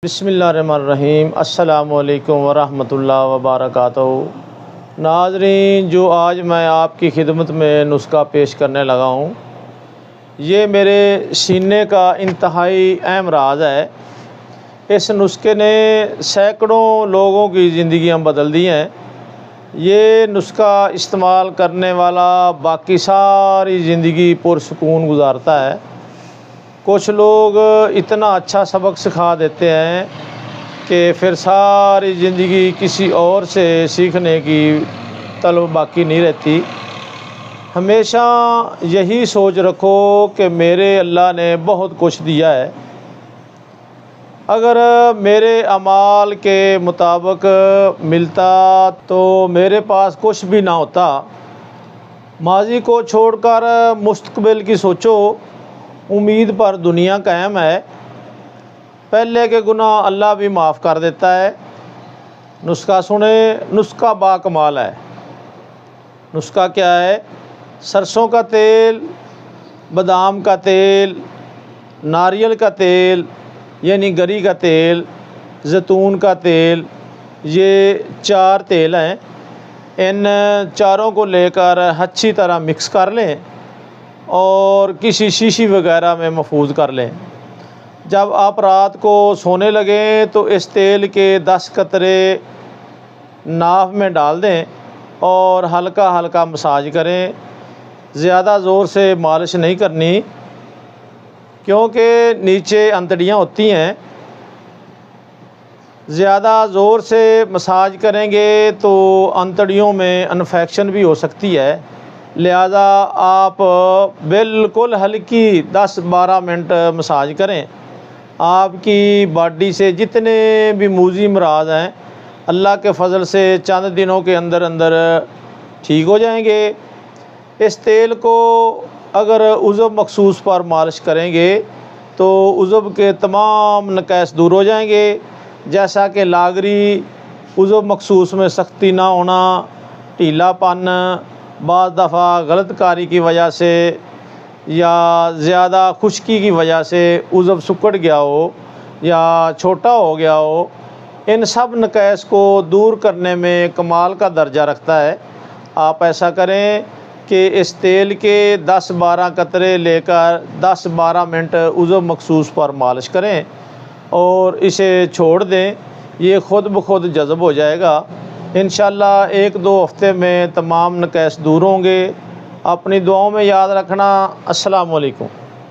بسم اللہ الرحمن الرحیم۔ السلام علیکم ورحمۃ اللہ وبرکاتہ۔ ناظرین، جو آج میں آپ کی خدمت میں نسخہ پیش کرنے لگا ہوں، یہ میرے سینے کا انتہائی اہم راز ہے۔ اس نسخے نے سینکڑوں لوگوں کی زندگیاں بدل دی ہیں۔ یہ نسخہ استعمال کرنے والا باقی ساری زندگی پرسکون گزارتا ہے۔ کچھ لوگ اتنا اچھا سبق سکھا دیتے ہیں کہ پھر ساری زندگی کسی اور سے سیکھنے کی طلب باقی نہیں رہتی۔ ہمیشہ یہی سوچ رکھو کہ میرے اللہ نے بہت کچھ دیا ہے۔ اگر میرے اعمال کے مطابق ملتا تو میرے پاس کچھ بھی نہ ہوتا۔ ماضی کو چھوڑ کر مستقبل کی سوچو، امید پر دنیا قائم ہے۔ پہلے کے گناہ اللہ بھی معاف کر دیتا ہے۔ نسخہ سنیں، نسخہ با کمال ہے۔ نسخہ کیا ہے؟ سرسوں کا تیل، بادام کا تیل، ناریل کا تیل یعنی گری کا تیل، زیتون کا تیل، یہ 4 تیل ہیں۔ ان چاروں کو لے کر اچھی طرح مکس کر لیں اور کسی شیشی وغیرہ میں محفوظ کر لیں۔ جب آپ رات کو سونے لگیں تو اس تیل کے 10 قطرے ناف میں ڈال دیں اور ہلکا ہلکا مساج کریں۔ زیادہ زور سے مالش نہیں کرنی، کیونکہ نیچے انتڑیاں ہوتی ہیں۔ زیادہ زور سے مساج کریں گے تو انتڑیوں میں انفیکشن بھی ہو سکتی ہے، لہذا آپ بالکل ہلکی 10-12 منٹ مساج کریں۔ آپ کی باڈی سے جتنے بھی موذی امراض ہیں، اللہ کے فضل سے چند دنوں کے اندر اندر ٹھیک ہو جائیں گے۔ اس تیل کو اگر عضو مخصوص پر مالش کریں گے تو عضو کے تمام نقائص دور ہو جائیں گے، جیسا کہ لاغری، عضو مخصوص میں سختی نہ ہونا، ڈھیلا پن، بعض دفعہ غلط کاری کی وجہ سے یا زیادہ خشکی کی وجہ سے عضو سکڑ گیا ہو یا چھوٹا ہو گیا ہو، ان سب نقائص کو دور کرنے میں کمال کا درجہ رکھتا ہے۔ آپ ایسا کریں کہ اس تیل کے 10-12 قطرے لے کر 10-12 منٹ عضو مخصوص پر مالش کریں اور اسے چھوڑ دیں۔ یہ خود بخود جذب ہو جائے گا۔ انشاءاللہ 1-2 ہفتے میں تمام نقائص دور ہوں گے۔ اپنی دعاؤں میں یاد رکھنا۔ السلام علیکم۔